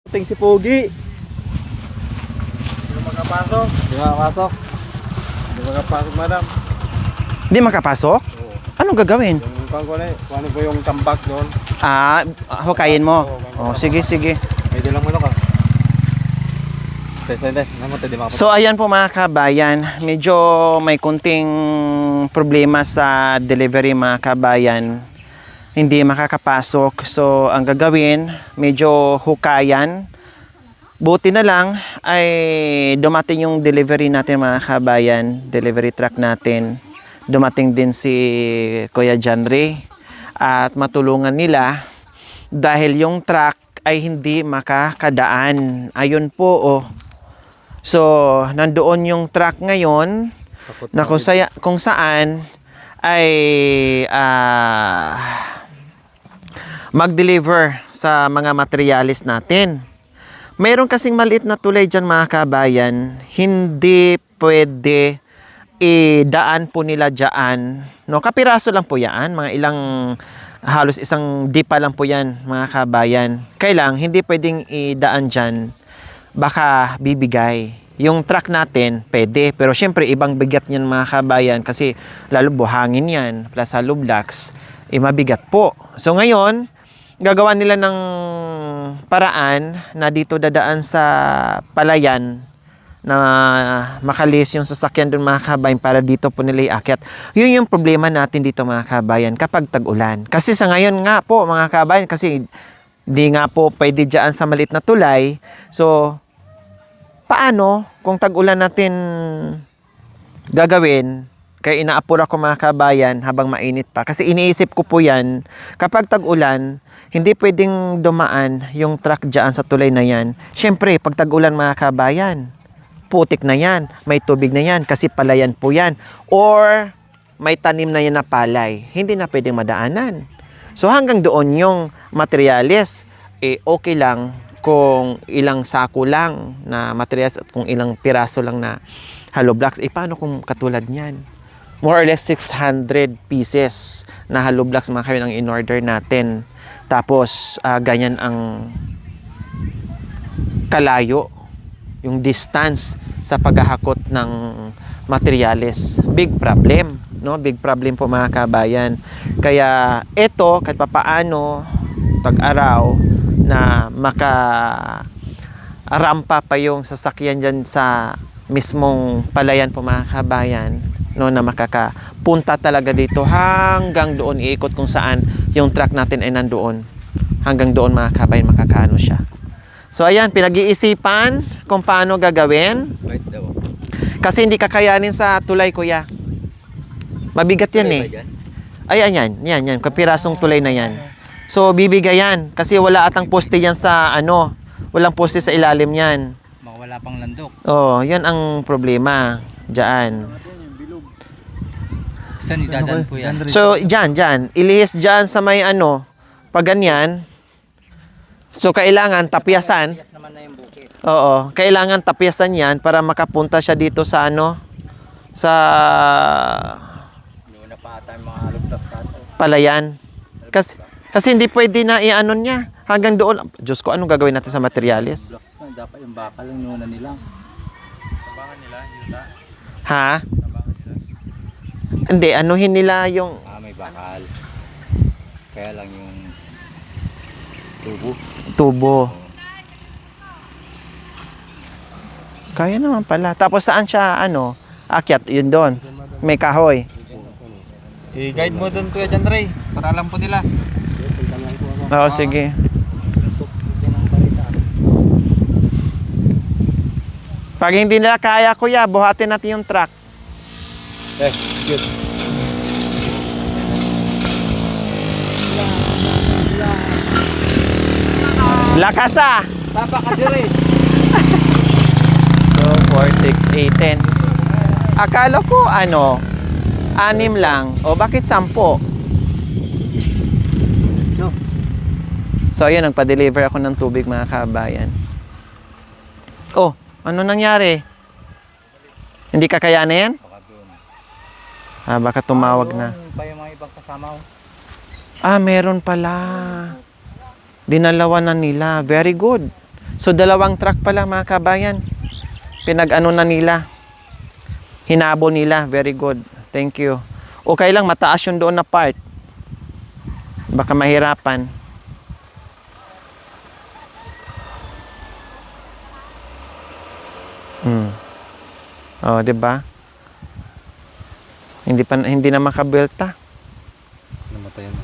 Ting si Pogi. Hindi makapasok. Di makapasok. Hindi makapasok, madam. Di makapasok? Oo. Anong gagawin? Yung kung ano po yung tambak doon. Hukayin mo. Oh, sige, sige. Medyo lang mo ka. Hindi. Naman di makapasok. So ayan po mga kabayan, medyo may kunting problema sa delivery mga kabayan. Hindi makakapasok. So ang gagawin, medyo hukayan. Buti na lang ay dumating yung delivery natin mga kabayan, delivery truck natin. Dumating din si Kuya John Ray at matulungan nila dahil yung truck ay hindi makakadaan. Ayun po oh. So, nandoon yung truck ngayon na kung saan ay mag-deliver sa mga materialis natin. Mayroon kasing maliit na tulay dyan mga kabayan, hindi pwede idaan po nila dyan. No, kapiraso lang po yan, mga ilang, halos isang dipa lang po yan mga kabayan. Kailang, hindi pwedeng idaan dyan, baka bibigay. Yung truck natin, pwede. Pero syempre, ibang bigat niyan mga kabayan kasi lalo buhangin yan, plus hollow blocks, mabigat po. So ngayon, gagawa nila ng paraan na dito dadaan sa palayan na makalis yung sasakyan doon mga kabayan para dito po nila iakyat. Yun yung problema natin dito mga kabayan kapag tag-ulan. Kasi sa ngayon nga po mga kabayan, kasi di nga po pwede dyan sa maliit na tulay. So, paano kung tag-ulan natin gagawin? Kaya inaapura ko mga kabayan habang mainit pa. Kasi iniisip ko po yan, kapag tag-ulan, hindi pwedeng dumaan yung truck dyan sa tulay na yan. Siyempre, pag tag-ulan mga kabayan, putik na yan, may tubig na yan, kasi palayan po yan. Or may tanim na yan na palay, hindi na pwedeng madaanan. So hanggang doon yung materyales, okay lang kung ilang sako lang na materials at kung ilang piraso lang na hollow blocks. Paano kung katulad niyan? More or less 600 pieces na hollow blocks mga kayo ang in-order natin. Tapos, ganyan ang kalayo, yung distance sa paghahakot ng materyales. Big problem, no? Big problem po mga kabayan. Kaya, ito, kahit papaano, tag-araw, na maka-rampa pa yung sasakyan dyan sa mismong palayan po mga kabayan, no, na makakapunta talaga dito hanggang doon, iikot kung saan yung truck natin ay nandoon. Hanggang doon mga kabayan makakaano siya. So ayan, pinag-iisipan kung paano gagawin. Kasi hindi kakayanin sa tulay, kuya. Mabigat yan eh. Ayan, yan. Kapirasong tulay na yan. So bibigayan kasi wala atang poste yan sa ano, walang poste sa ilalim yan. Baka wala pang landok. Oh, yan ang problema diyan. Saan idadaan po yan? So diyan, ilihis diyan sa may ano, pag ganyan. So kailangan tapyasan. Yes naman na yung bukid. Oo, kailangan tapyasan yan para makapunta siya dito sa ano, sa Hindi na pa ata yung mga lublock sa ato. palayan. Kasi hindi pwede na i-ano niya hanggang doon. Diyos ko, anong gagawin natin sa materyales? Blocks na, dapat yung bakal yung nuna nila. Tabangan nila, yuta. Ha? Tabangan nila. Hindi, anuhin nila yung May bakal. Kaya lang yung tubo. tubo. Kaya naman pala. Tapos saan siya, ano, akyat? Yun doon. May kahoy. I-guide mo doon Kuya John Ray, para alam po nila. Oo, sige. Pag hindi nila kaya, kuya, buhatin natin yung truck. Good. Lakas ah! Tapa ka dire. So, 4, 6, 8, 10. Akala ko, ano, 6 lang. O, bakit 10? So, ayun, nagpa-deliver ako ng tubig, mga kabayan. Oh, ano nangyari? Hindi kakayanin? Baka doon. Baka tumawag na. Pa yung mga ibang kasama ko. Meron pala. Dinalawan na nila. Very good. So, 2 truck pala mga kabayan. Pinag-ano na nila. Hinabo nila. Very good. Thank you. Okay lang, mataas yung doon na part. Baka mahirapan. Oh, 'di ba? Hindi na makabelta. Namatayan na.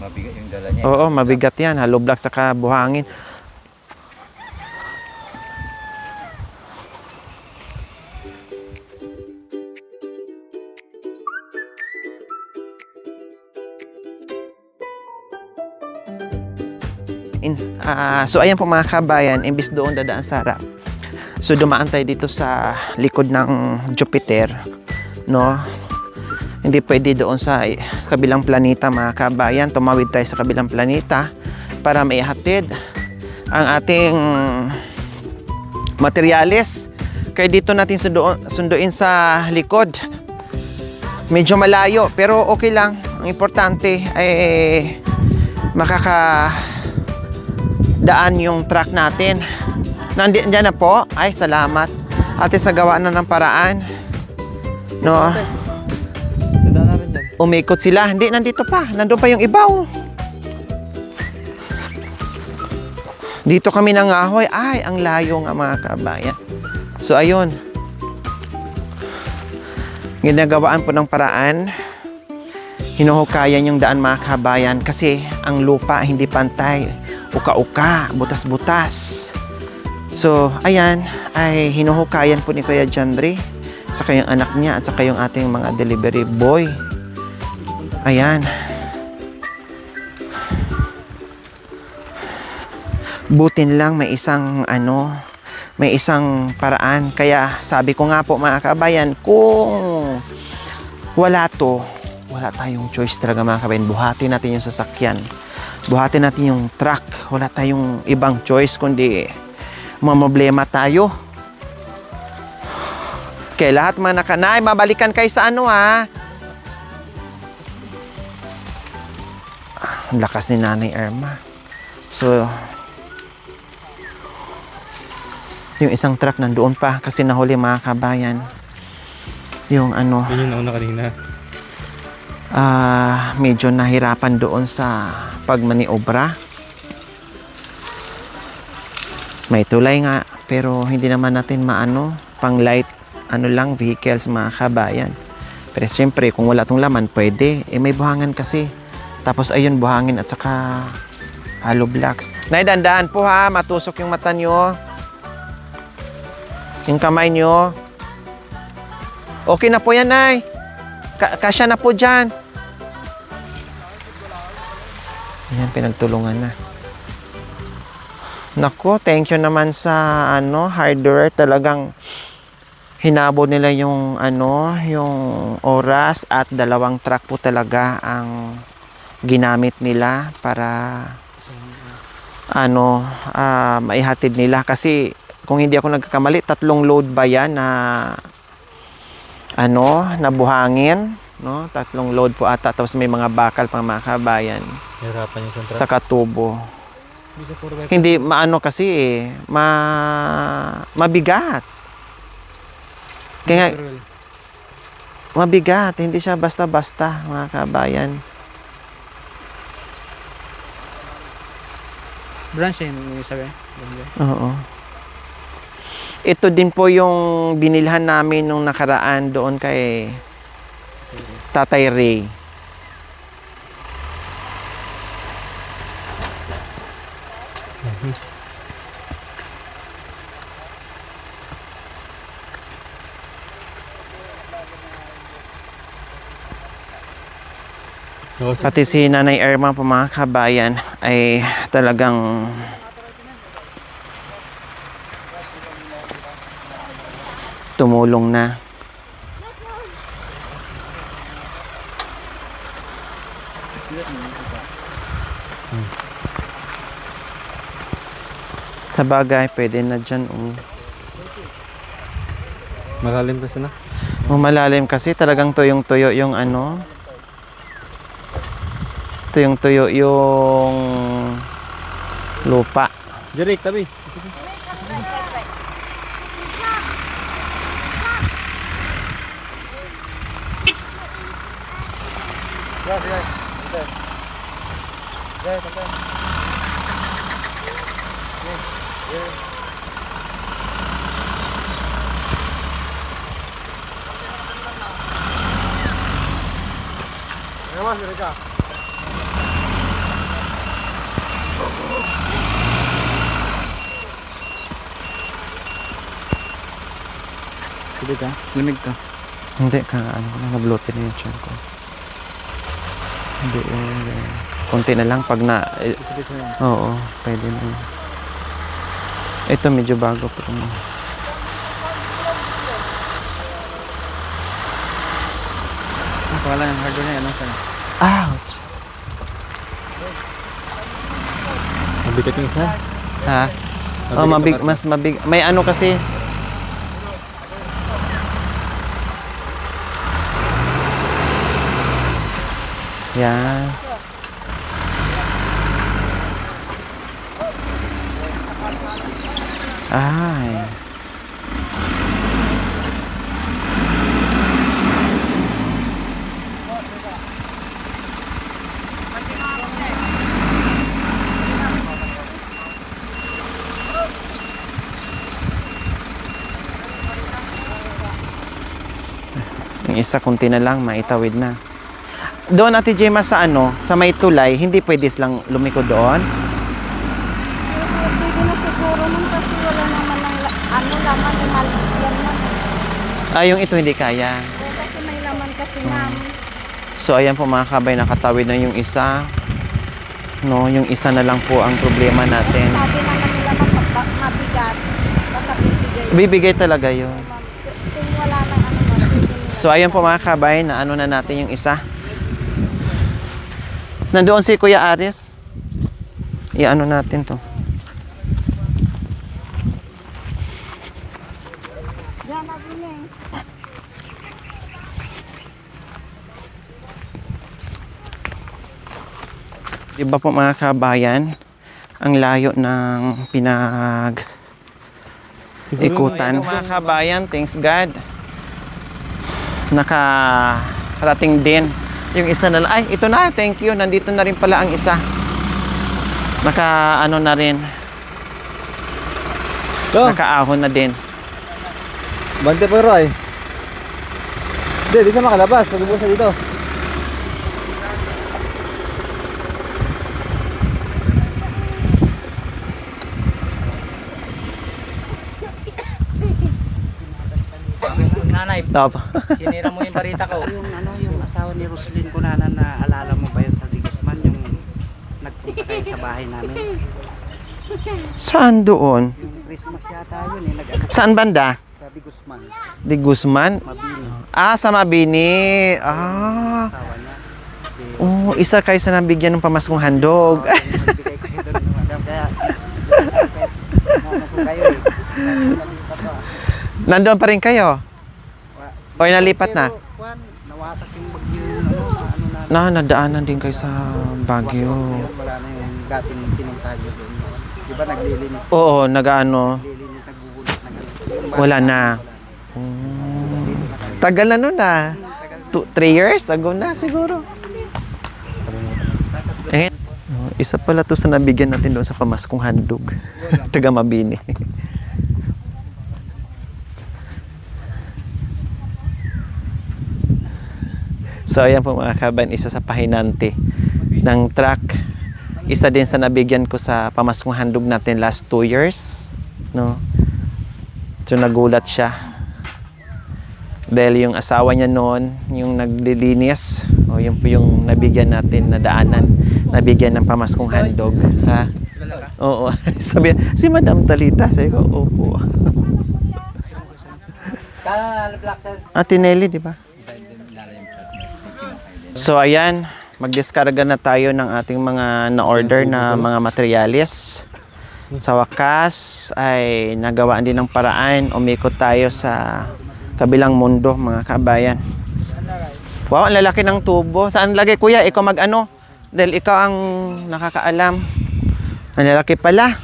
Mabigat yung dala niya. Oo, mabigat 'yan, hollow block saka buhangin. So ayan po mga kabayan, imbis doon dadaan sa harap. So dumaan tayo dito sa likod ng Jupiter, no? Hindi pwede doon sa kabilang planeta mga kabayan. Tumawid tayo sa kabilang planeta para maihatid ang ating materyales. Kaya dito natin sunduin sa likod. Medyo malayo pero okay lang. Ang importante ay makakadaan yung truck natin. Nandiyan na po. Ay, salamat. Ate, sa gawa na ng paraan. No? Dada na rin dyan. Umikot sila. Hindi, nandito pa. Nandun pa yung ibaw. Dito kami nangahoy. Ay, ang layo nga mga kabayan. So, ayun. Ginagawaan po ng paraan. Hinuhukayan yung daan mga kabayan kasi ang lupa hindi pantay. Uka-uka, butas-butas. So, ayan, ay hinuhukayan po ni Kuya Jandre, saka yung anak niya at saka yung ating mga delivery boy. Ayan. Butin lang may isang paraan. Kaya sabi ko nga po mga kabayan, kung wala tayong choice talaga mga kabayan. Buhatin natin yung sasakyan. Buhatin natin yung truck. Wala tayong ibang choice kundi problema tayo. Okay, lahat mga nakanay, mabalikan kayo sa ano ha. Ang lakas ni Nanay Irma. So, yung isang truck nandoon pa kasi nahuli mga kabayan. Yung ano. Yun yung nauna kanina. Medyo nahirapan doon sa pagmaniobra. May tulay nga, pero hindi naman natin pang light, vehicles mga kabayan. Pero siyempre, kung wala tong laman, pwede. May buhangan kasi. Tapos ayun, buhangin at saka hollow blocks. Nay, dandaan po ha, matusok yung mata nyo. Yung kamay nyo. Okay na po yan, Nay. Kasya na po dyan. Ayan, pinagtulungan na. Nako, thank you naman sa hardware. Talagang hinabo nila yung yung oras at 2 truck po talaga ang ginamit nila para maihatid nila kasi kung hindi ako nagkakamali 3 load ba yan na na buhangin, no? 3 load po ata, tapos may mga bakal pang mga kabayan. Hirapan yung kontra. Sa katubo. Hindi kasi mabigat. Kaya mabigat, hindi siya basta-basta mga kabayan. Branch yun yung sabi. Oo. Ito din po yung binilhan namin nung nakaraan doon kay Tatay Ray. Pati si Nanay Irma po mga kabayan ay talagang tumulong na. Sa bagay, pwede na dyan. Malalim kasi na. Malalim kasi talagang tuyong-tuyo yung tuyong-tuyo yung lupa. Jerik, tabi. Sige ka, lamig ka. Hindi ka, ano ko na, nabloated na yung tiyan ko. Hindi, konti na lang pag na, oo, pwede na. Ito medyo bago pa ito. Ang pangalan ng hardware niya, ano sa'yo? Ouch! Mabigat yung isa. Ha? Oh, mas mabig. May ano kasi. Yan. Ay. Yung isa kunti na lang, maitawid na. Doon Ate Gemma sa ano, sa may tulay, hindi pwede silang lumiko doon? Pwede na siguro nun kasi wala naman ng ano laman, yung maliit yan man. Ah, yung ito hindi kaya. O kasi may laman kasi ma'am. So ayan po mga kabay, nakatawid na yung isa. No, yung isa na lang po ang problema natin. Sabi naman nila mabigat, baka bibigay. Bibigay talaga yun. Ma'am, kung wala nang ano ma'am, pwede nila. So ayan po mga kabay, na ano na natin yung isa. Nandoon si Kuya Aris. I-ano natin to. Diyan na din eh. Diba po mga kabayan, ang layo ng ikutan. Mga kabayan, thanks God. Nakarating din. Yung isa na lang. Ay, ito na. Thank you. Nandito na rin pala ang isa. Naka, ano na rin. Nakaahon na din. Bante pa Roy. Hindi, di siya makalabas. Pag-ubusan dito. Nanay, Top. sinira mo yung barita ko. Yung ano, yung asawa ni Roslyn ko na naalala mo ba yun sa Digusman, yung nagpunta kayo sa bahay namin? Saan doon? Yung Christmas yata yun eh, Saan banda? sa Digusman, Di Guzman? Mabini, Ah, sa Mabini. Ah. asawa niya. Si Oh, isa kayo sa nabigyan ng pamaskong handog. yung nagbigay kayo doon ng madam, kaya ano ko kayo eh. Nalipat ko Nandoon pa rin kayo? O nalipat na? Pero, Juan, nawasak yung bagyo yung ano na. Nadaanan din kayo sa Baguio. Wala na yung dating pinuntahan nyo doon. Di ba naglilinis? Oo, nag-ano. Naglilinis, nagbubulot ng ano. Wala na. Tagal na nun ah. 3 years ago na siguro. Eh, isa pala to sa nabigyan natin doon sa pamaskong handog. Taga Mabini. So ayan po mga kaban, isa sa pahinante ng truck. Isa din sa nabigyan ko sa pamaskong handog natin last 2 years. No? So nagulat siya. Dahil yung asawa niya noon, yung naglilinis, o yun po yung nabigyan natin na daanan, nabigyan ng pamaskong handog. Ha? Oo. Sabi, si Madam Talita. Sabi ko, opo. Ate Nelly, di ba? So ayan, magdiskarga na tayo ng ating mga na-order na mga materialis. Sa wakas ay nagawaan din ng paraan, umikot tayo sa kabilang mundo mga kabayan. Wow, ang lalaki ng tubo. Saan lagay kuya? Ikaw mag-ano? Dahil ikaw ang nakakaalam. Ang lalaki pala.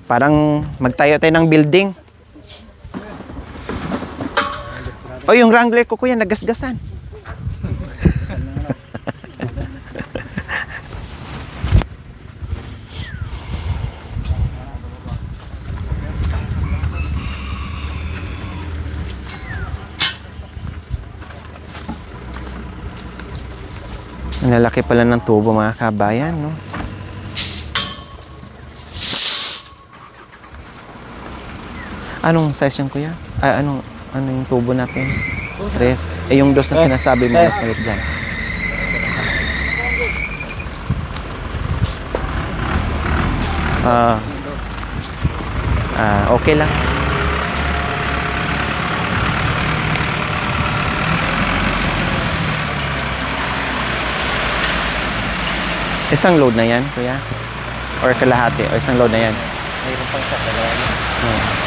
Parang magtayo tayo ng building. O yung Wrangler ko kuya, nagasgasan. Ang lalaki pala ng tubo mga kabayan, no? Anong size yan kuya? Ay, ano yung tubo natin? 3. Eh, yung dos na sinasabi mo, mas maliit dyan. Okay lang. Isang load na yan, kuya? Or kalahati? O isang load na yan? Mayroon pang sa dalawa.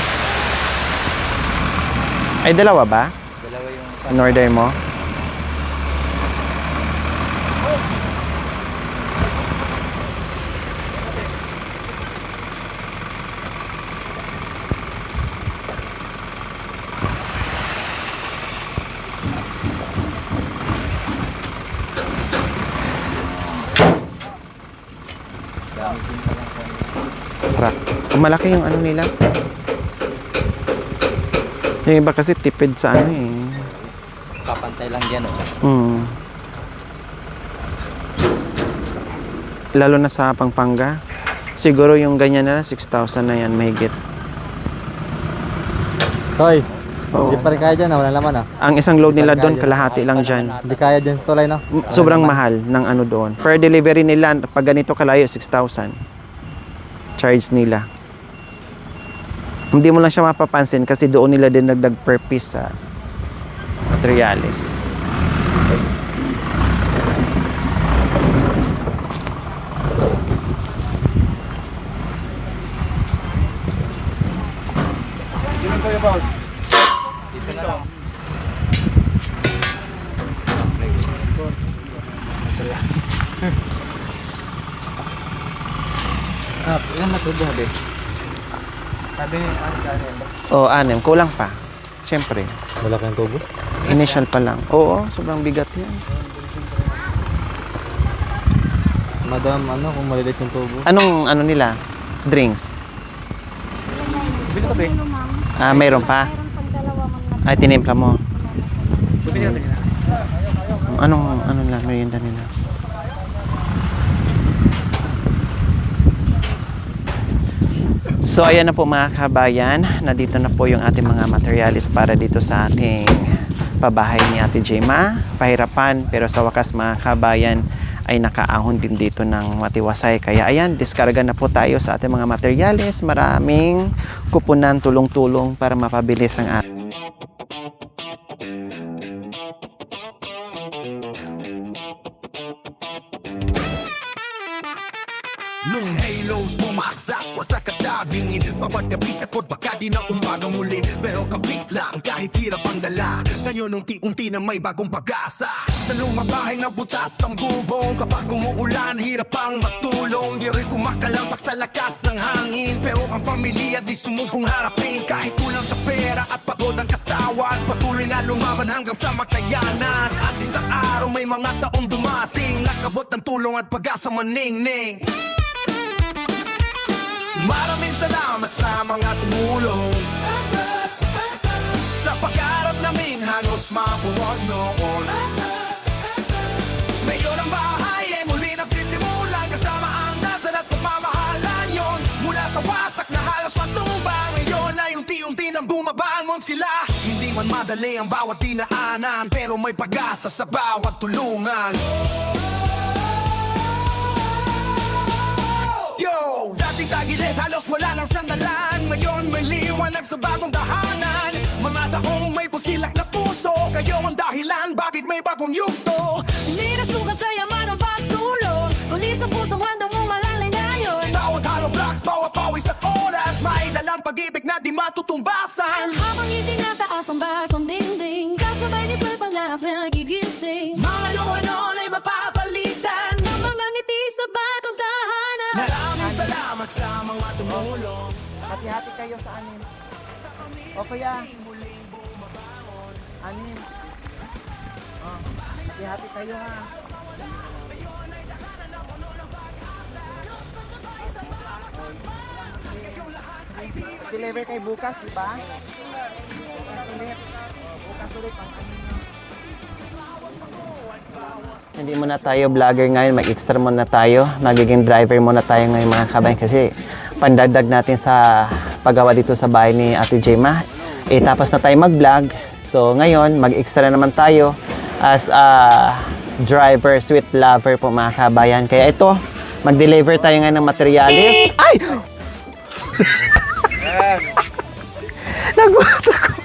Ay, dalawa ba? Dalawa yung In-order mo? Truck. Malaki yung ano nila. Yung iba kasi tipid sa ano eh. papantay lang yan, oh. Lalo na sa Pampanga. Siguro yung ganyan na 6,000 na yan mahigit. Hoy, Oo. hindi pa rin kaya dyan, wala naman ah. Ang isang load nila doon kalahati lang dyan. Hindi kaya dyan sa tulay, no? Sobrang mahal ng ano doon. Per delivery nila, pag ganito kalayo, 6,000. Charge nila. Hindi mo lang siya mapapansin kasi doon nila din nagdag per piece sa materialis. Dito na lang. Ilan na tubo, Habe? Sabi, O, 6. Kulang pa. Siyempre. Malaki ang tubo. Initial pa lang. Oo, sobrang bigat yan. Madam, ano kung malilit yung tubo? Anong ano nila? Drinks? Bili ka, be? Ah, mayroon pa? Mayroon pang dalawa mga Ay, tinimpla mo. Bili ka, tingnan. Ano nila? Merienda nila. So ayan na po mga kabayan, nandito na po yung ating mga materialis para dito sa ating pabahay ni Ate Jema. Pahirapan pero sa wakas mga kabayan ay nakaahon din dito ng matiwasay. Kaya ayan, diskarga na po tayo sa ating mga materialis. Maraming kupunan, tulong-tulong para mapabilis ang ating Nung halos bumaksak, wasak at dabingin Papagkabit ako't baka di na umaga muli Pero kapit lang kahit hirap ang dala Ngayon unti-unti na may bagong pag-asa Sa lumang bahay na butas ang bubong Kapag umuulan, hirap ang matulong Di rin kumakalampak sa lakas ng hangin Pero ang pamilya di sumubong harapin Kahit kulang sa pera at pagod ang katawan Patuloy na lumaban hanggang sa makayanan At isang araw may mga taong dumating Nakabot ng tulong at pag-asa maningning Maraming salamat sa mga tumulong Sa pag-arap namin halos mabuwag noon Ngayon ang bahay ay muli nagsisimulan Kasama ang dasal at pagmamahalan yon Mula sa wasak na halos matubang Ngayon ay unti-unti nang bumabangon sila Hindi man madali ang bawat dinaanan Pero may pag-asa sa bawat tulungan Yo! Dating tagilid, halos wala nang sandalan Ngayon may liwanag sa bagong tahanan Mga taong may pusilak na puso Kayo ang dahilan, bakit may bagong yugto Hindi nasukat sa yaman ang pagtulong Kundi sa pusong handang mong malalay ngayon Bawat hollow blocks, bawat pawis at oras May dalang pag-ibig na di matutumbasan Habang itinataas ang bagong dingding Kasabay ni Pagpanggap na nagigising Mga luha noon ay mapapalitan Ng mga ngiti sa bagong tahanan Maraming salamat sa mga tumulong hati-hati kayo sa anim. O kuya. Anim. Oh, hati-hati kayo ha. Deliver kay bukas, di ba? Bukas ulit. Bukas ulit ang Hindi muna tayo vlogger ngayon, mag-extra muna tayo. Magiging driver muna tayo ngayon mga kabayan kasi pandagdag natin sa paggawa dito sa bahay ni Ate Gemma. Tapos na tayo mag-vlog. So ngayon, mag-extra naman tayo as a driver, sweet lover po mga kabayan. Kaya ito, mag-deliver tayo ngayon ng materialis. Ay! Nagulat ako.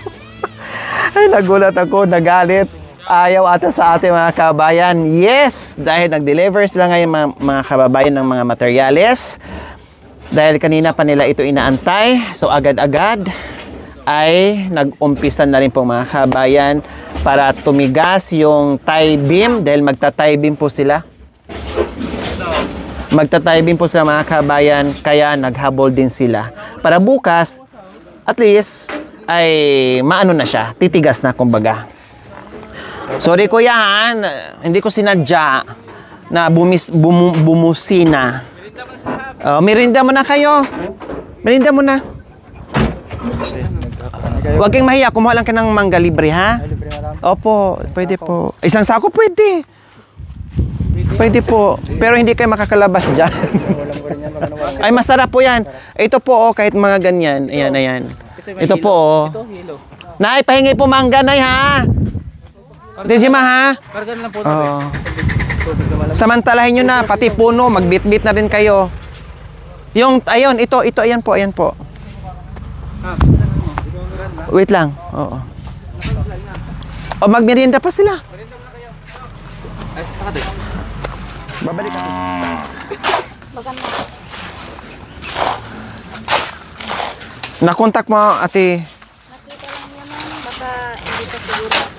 Ay, nagulat ako. Nagalit. Ayaw ata sa ating mga kabayan. Yes! Dahil nag-deliver sila ngayon mga kababayan ng mga materyales. Dahil kanina pa nila ito inaantay. So agad-agad ay nag-umpisa na rin po mga kabayan para tumigas yung tie beam. Dahil magta-tie beam po sila. Magta-tie beam po sila mga kabayan. Kaya naghabol din sila. Para bukas, at least, ay maano na siya. Titigas na kumbaga. Sorry kuya ha, hindi ko sinadya na bumusina. Merinda mo na kayo. Merinda mo na. Huwag kang mahiya, kumuha lang ka ng mangga libre ha. Opo, pwede po. Isang sako pwede. Pwede po. Pero hindi kayo makakalabas dyan. Ay masarap po yan. Ito po oh, kahit mga ganyan. Ayan, ayan. Ito po oh. Nay, pahingi po mangga nay ha. Di Gemma ha? Karga na lang po. Samantalahin nyo na, pati puno, magbit-bit na rin kayo. Yung, ayun, ito, ayan po, ayan po. Wait lang, oo. O, magmerienda pa sila. Babalik ako. Maganda. Nakontak mo, ate. Nakita lang niya man. Baka hindi pa siguro ako.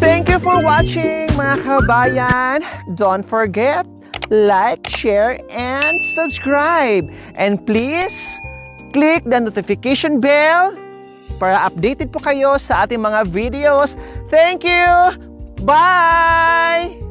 Thank you for watching mga kabayan. Don't forget, like, share, and subscribe. And please, click the notification bell para updated po kayo sa ating mga videos. Thank you! Bye!